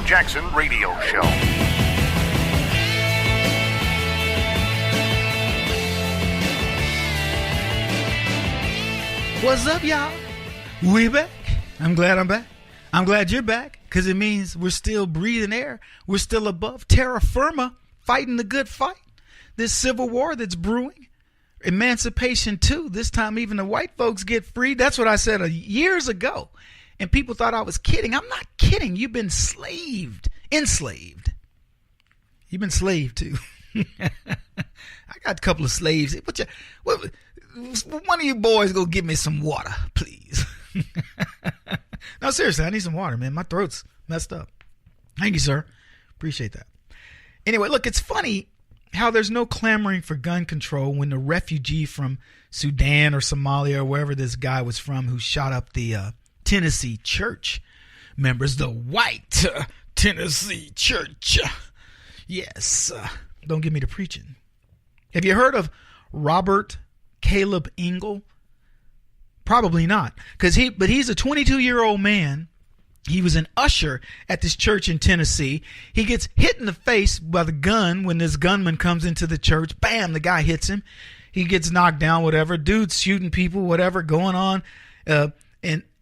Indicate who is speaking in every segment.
Speaker 1: Jackson Radio Show.
Speaker 2: What's up, y'all? We back. I'm glad I'm back. I'm glad you're back, because it means we're still breathing air. We're still above terra firma, fighting the good fight. This civil war that's brewing. Emancipation, too. This time even the white folks get free. That's what I said years ago. And people thought I was kidding. I'm not kidding. You've been enslaved. You've been slaved, too. I got a couple of slaves. One of you boys go get me some water, please. No, seriously, I need some water, man. My throat's messed up. Thank you, sir. Appreciate that. Anyway, look, it's funny how there's no clamoring for gun control when the refugee from Sudan or Somalia or wherever this guy was from who shot up the Tennessee church members, the white Tennessee church. Yes. Don't get me to preaching. Have you heard of Robert Caleb Engel? Probably not, but he's a 22-year-old man. He was an usher at this church in Tennessee. He gets hit in the face by the gun when this gunman comes into the church. Bam, the guy hits him. He gets knocked down, whatever. Dude's shooting people, whatever, going on.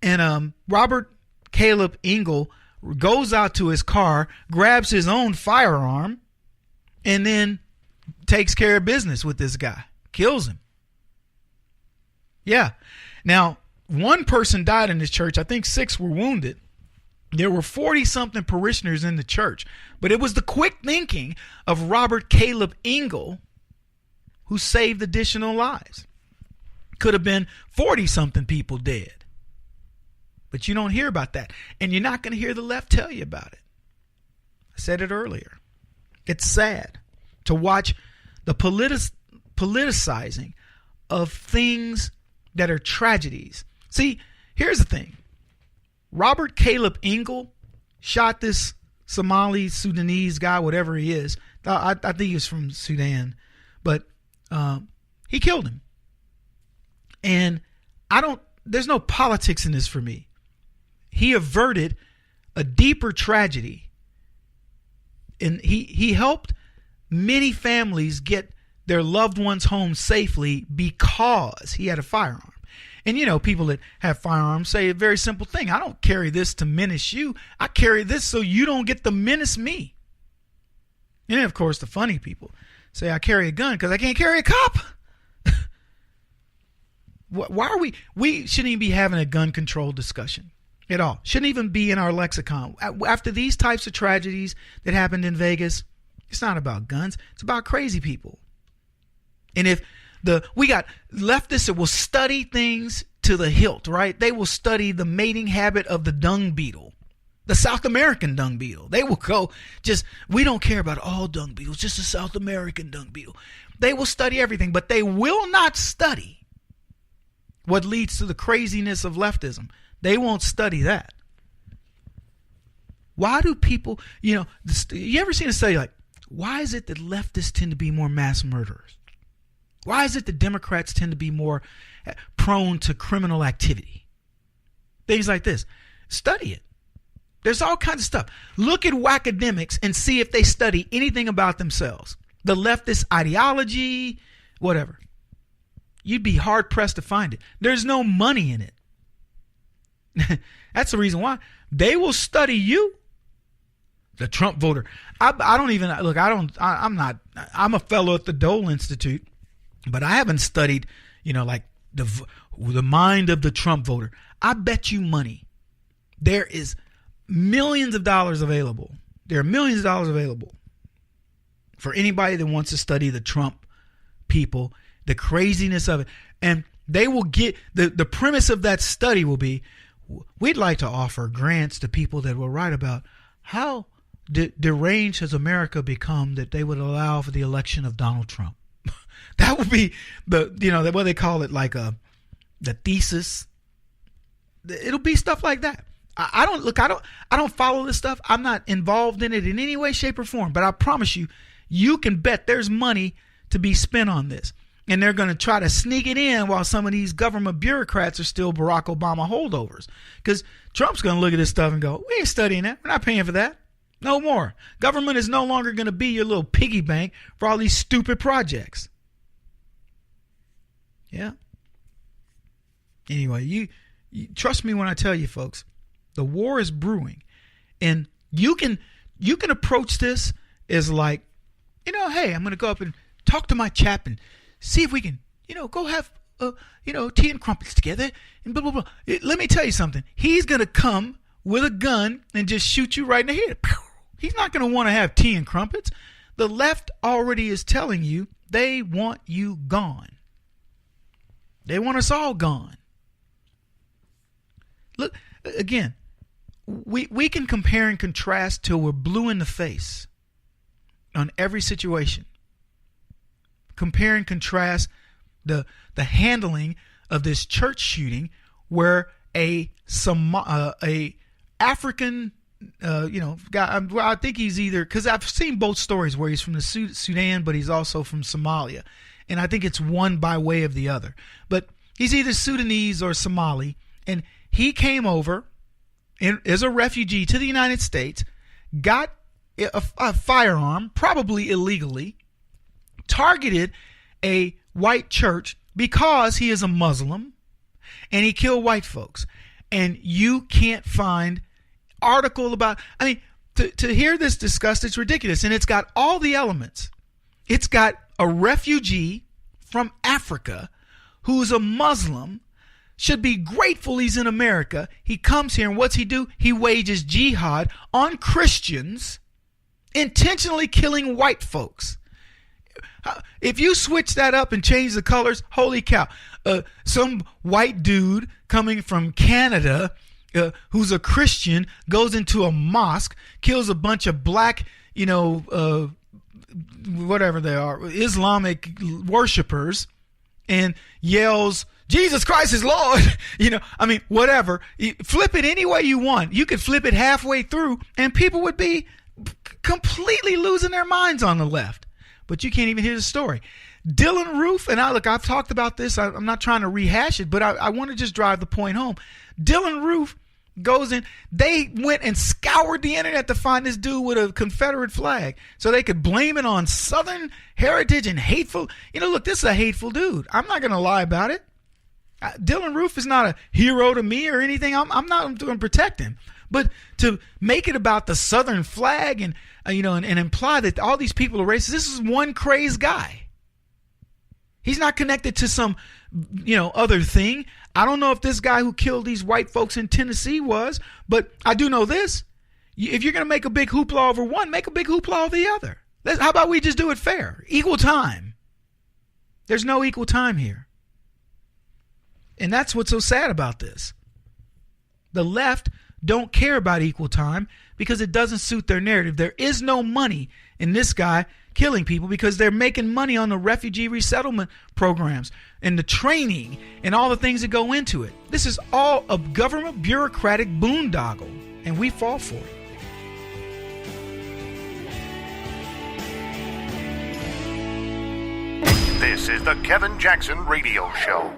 Speaker 2: And Robert Caleb Engel goes out to his car, grabs his own firearm, and then takes care of business with this guy. Kills him. Yeah. Now, one person died in this church. I think 6 were wounded. There were 40-something parishioners in the church. But it was the quick thinking of Robert Caleb Engel who saved additional lives. Could have been 40-something people dead. But you don't hear about that. And you're not going to hear the left tell you about it. I said it earlier. It's sad to watch the politicizing of things that are tragedies. See, here's the thing. Robert Caleb Engel shot this Somali, Sudanese guy, whatever he is. I think he was from Sudan, but he killed him. And there's no politics in this for me. He averted a deeper tragedy. And he helped many families get their loved ones home safely because he had a firearm. And, you know, people that have firearms say a very simple thing. I don't carry this to menace you. I carry this so you don't get to menace me. And then, of course, the funny people say I carry a gun because I can't carry a cop. Why are we shouldn't even be having a gun control discussion at all. Shouldn't even be in our lexicon. After these types of tragedies that happened in Vegas, it's not about guns. It's about crazy people. And if we got leftists that will study things to the hilt, right? They will study the mating habit of the dung beetle, the South American dung beetle. They will go we don't care about all dung beetles, just the South American dung beetle. They will study everything, but they will not study what leads to the craziness of leftism. They won't study that. Why do people, you ever seen a study like, why is it that leftists tend to be more mass murderers? Why is it that Democrats tend to be more prone to criminal activity? Things like this. Study it. There's all kinds of stuff. Look at academics and see if they study anything about themselves. The leftist ideology, whatever. You'd be hard pressed to find it. There's no money in it. That's the reason why. They will study you. The Trump voter. I'm a fellow at the Dole Institute. But I haven't studied, like the mind of the Trump voter. I bet you money there is millions of dollars available. There are millions of dollars available for anybody that wants to study the Trump people, the craziness of it. And they will get the premise of that study will be, we'd like to offer grants to people that will write about how deranged has America become that they would allow for the election of Donald Trump. That would be what they call it, like the thesis. It'll be stuff like that. I don't follow this stuff. I'm not involved in it in any way, shape, or form. But I promise you, you can bet there's money to be spent on this. And they're going to try to sneak it in while some of these government bureaucrats are still Barack Obama holdovers. Because Trump's going to look at this stuff and go, we ain't studying that. We're not paying for that. No more. Government is no longer going to be your little piggy bank for all these stupid projects. Yeah. Anyway, you trust me when I tell you, folks, the war is brewing, and you can approach this as like, hey, I'm going to go up and talk to my chap and see if we can, go have, tea and crumpets together and blah, blah, blah. Let me tell you something. He's going to come with a gun and just shoot you right in the head. He's not going to want to have tea and crumpets. The left already is telling you they want you gone. They want us all gone. Look, again, we can compare and contrast till we're blue in the face on every situation. Compare and contrast the handling of this church shooting where a African guy, I think he's either, because I've seen both stories where he's from the Sudan, but he's also from Somalia. And I think it's one by way of the other. But he's either Sudanese or Somali. And he came over as a refugee to the United States, got a firearm, probably illegally, targeted a white church because he is a Muslim, and he killed white folks. And you can't find article about, to hear this discussed, it's ridiculous. And it's got all the elements. It's got a refugee from Africa who's a Muslim, should be grateful he's in America. He comes here, and what's he do? He wages jihad on Christians, intentionally killing white folks. If you switch that up and change the colors, holy cow. Some white dude coming from Canada who's a Christian goes into a mosque, kills a bunch of black, whatever they are, Islamic worshipers, and yells, Jesus Christ is Lord. Whatever. Flip it any way you want. You could flip it halfway through and people would be completely losing their minds on the left. But you can't even hear the story. Dylan Roof, and I've talked about this. I'm not trying to rehash it, but I want to just drive the point home. Dylan Roof goes in. They went and scoured the internet to find this dude with a Confederate flag so they could blame it on Southern heritage and hateful. Look, this is a hateful dude. I'm not going to lie about it. Dylan Roof is not a hero to me or anything. I'm not going to protect him. But to make it about the Southern flag and imply that all these people are racist, this is one crazed guy. He's not connected to some, other thing. I don't know if this guy who killed these white folks in Tennessee was, but I do know this. If you're going to make a big hoopla over one, make a big hoopla over the other. How about we just do it fair? Equal time. There's no equal time here. And that's what's so sad about this. The left don't care about equal time because it doesn't suit their narrative. There is no money in this guy killing people because they're making money on the refugee resettlement programs and the training and all the things that go into it. This is all a government bureaucratic boondoggle, and we fall for it.
Speaker 1: This is the Kevin Jackson Radio Show.